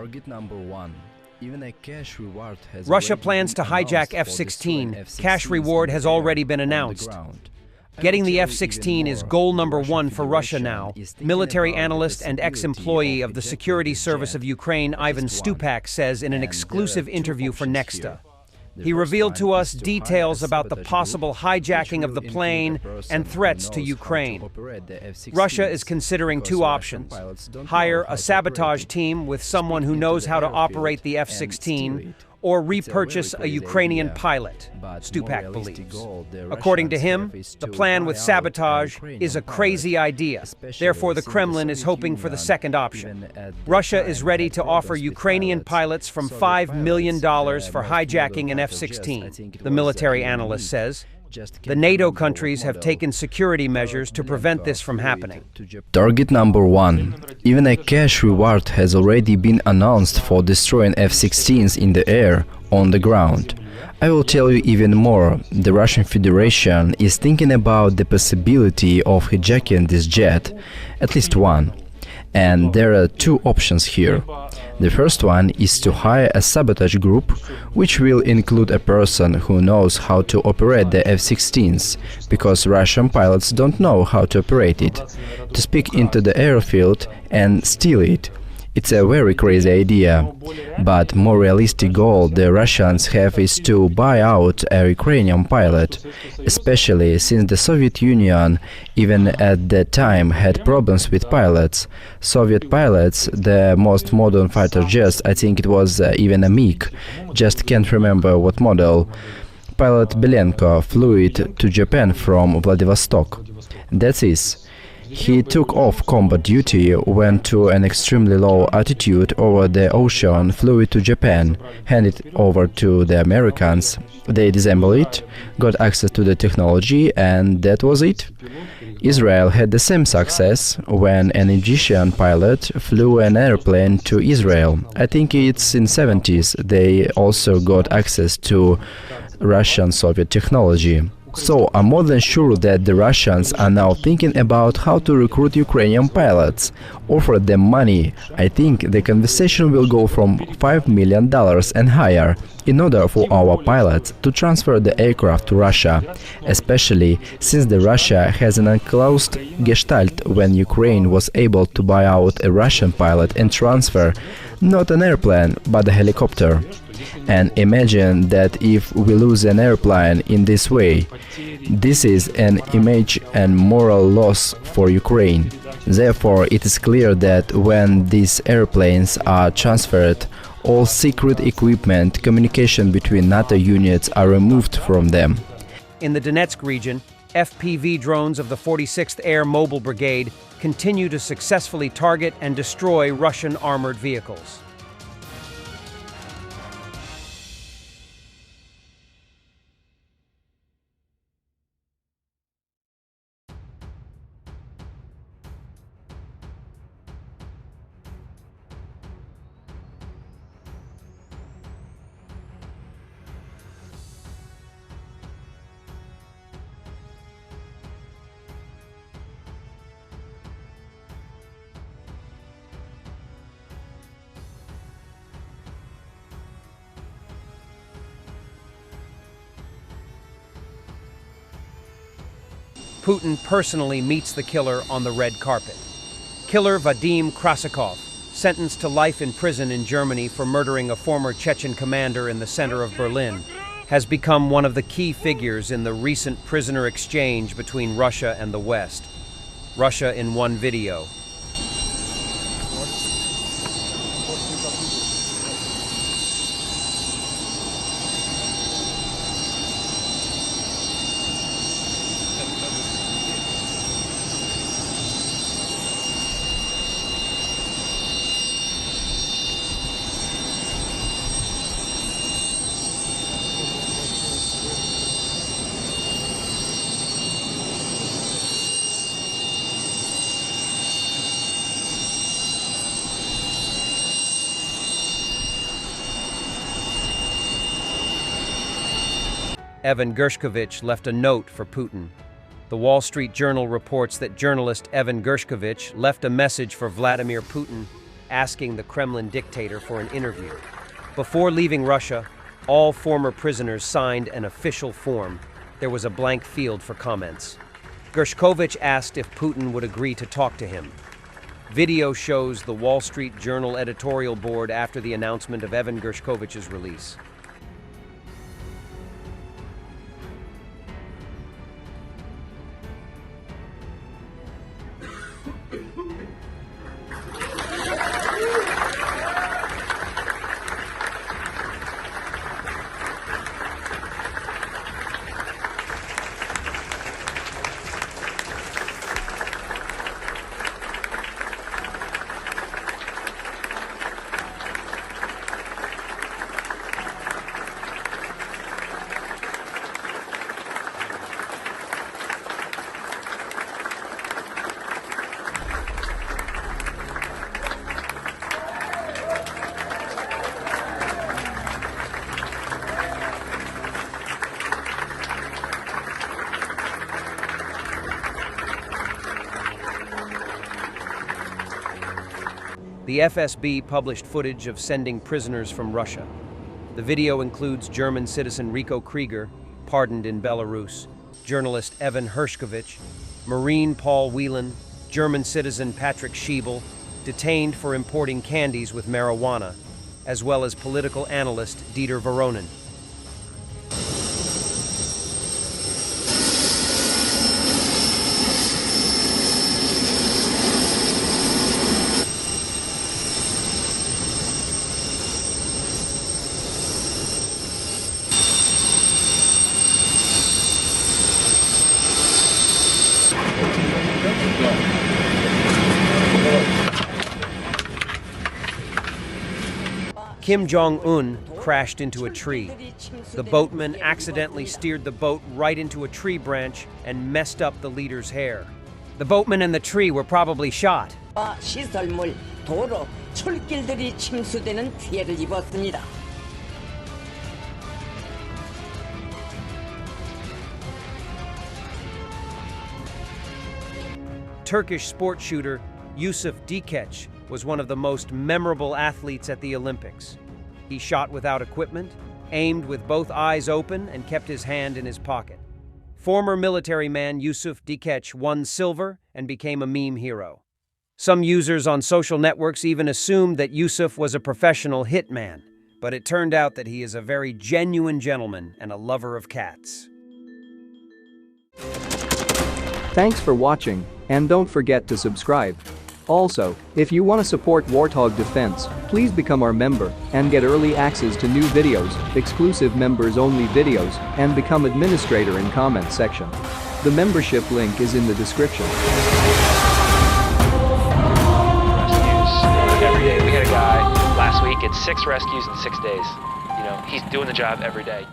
Target number 1. Even a cash reward has Russia plans to hijack F-16. Cash reward has already been announced. Getting the F-16 is goal number 1 for Russia now. Military analyst and ex-employee of the Security Service of Ukraine, Ivan Stupak, says in an exclusive interview for Nexta. He revealed to us details about the possible hijacking of the plane and threats to Ukraine. Russia is considering two options: hire a sabotage team with someone who knows how to operate the F-16, or repurchase a Ukrainian pilot, Stupak believes. According to him, the plan with sabotage is a crazy idea. Therefore, the Kremlin is hoping for the second option. Russia is ready to offer Ukrainian pilots from $5 million for hijacking an F-16, the military analyst says. The NATO countries have taken security measures to prevent this from happening. Target number 1. Even a cash reward has already been announced for destroying F-16s in the air, on the ground. I will tell you even more. The Russian Federation is thinking about the possibility of hijacking this jet, at least one. And there are two options here. The first one is to hire a sabotage group, which will include a person who knows how to operate the F-16s, because Russian pilots don't know how to operate it, to speak into the airfield and steal it. It's a very crazy idea, but more realistic goal the Russians have is to buy out a Ukrainian pilot, especially since the Soviet Union even at that time had problems with pilots. Soviet pilots, the most modern fighter jets, I think it was even a MiG, just can't remember what model. Pilot Belenko flew it to Japan from Vladivostok. That is. He took off combat duty, went to an extremely low altitude over the ocean, flew it to Japan, handed it over to the Americans. They disassembled it, got access to the technology, and that was it. Israel had the same success when an Egyptian pilot flew an airplane to Israel. I think it's in 70s. They also got access to Russian Soviet technology. So I'm more than sure that the Russians are now thinking about how to recruit Ukrainian pilots, offer them money. I think the conversation will go from $5 million and higher, in order for our pilots to transfer the aircraft to Russia, especially since the Russia has an enclosed gestalt when Ukraine was able to buy out a Russian pilot and transfer not an airplane but a helicopter. And imagine that if we lose an airplane in this way, this is an image and moral loss for Ukraine. Therefore, it is clear that when these airplanes are transferred, all secret equipment, communication between NATO units are removed from them. In the Donetsk region, FPV drones of the 46th Air Mobile Brigade continue to successfully target and destroy Russian armored vehicles. Putin personally meets the killer on the red carpet. Killer Vadim Krasikov, sentenced to life in prison in Germany for murdering a former Chechen commander in the center of Berlin, has become one of the key figures in the recent prisoner exchange between Russia and the West. Russia in one video. Evan Gershkovich left a note for Putin. The Wall Street Journal reports that journalist Evan Gershkovich left a message for Vladimir Putin asking the Kremlin dictator for an interview. Before leaving Russia, all former prisoners signed an official form. There was a blank field for comments. Gershkovich asked if Putin would agree to talk to him. Video shows the Wall Street Journal editorial board after the announcement of Evan Gershkovich's release. The FSB published footage of sending prisoners from Russia. The video includes German citizen Rico Krieger, pardoned in Belarus, journalist Evan Gershkovich, Marine Paul Whelan, German citizen Patrick Schiebel, detained for importing candies with marijuana, as well as political analyst Dieter Voronin. Kim Jong-un crashed into a tree. The boatman accidentally steered the boat right into a tree branch and messed up the leader's hair. The boatman and the tree were probably shot. 시설물, 도로, 출길들이 침수되는 피해를 입었습니다. Turkish sport shooter Yusuf Dikeç was one of the most memorable athletes at the Olympics. He shot without equipment, aimed with both eyes open, and kept his hand in his pocket. Former military man Yusuf Dikeç won silver and became a meme hero. Some users on social networks even assumed that Yusuf was a professional hitman, but it turned out that he is a very genuine gentleman and a lover of cats. Thanks for watching, and don't forget to subscribe. Also, if you want to support Warthog Defense, please become our member and get early access to new videos, exclusive members-only videos, and become administrator in comment section. The membership link is in the description. Rescues every day. We had a guy last week at 6 rescues in 6 days. You know, he's doing the job every day.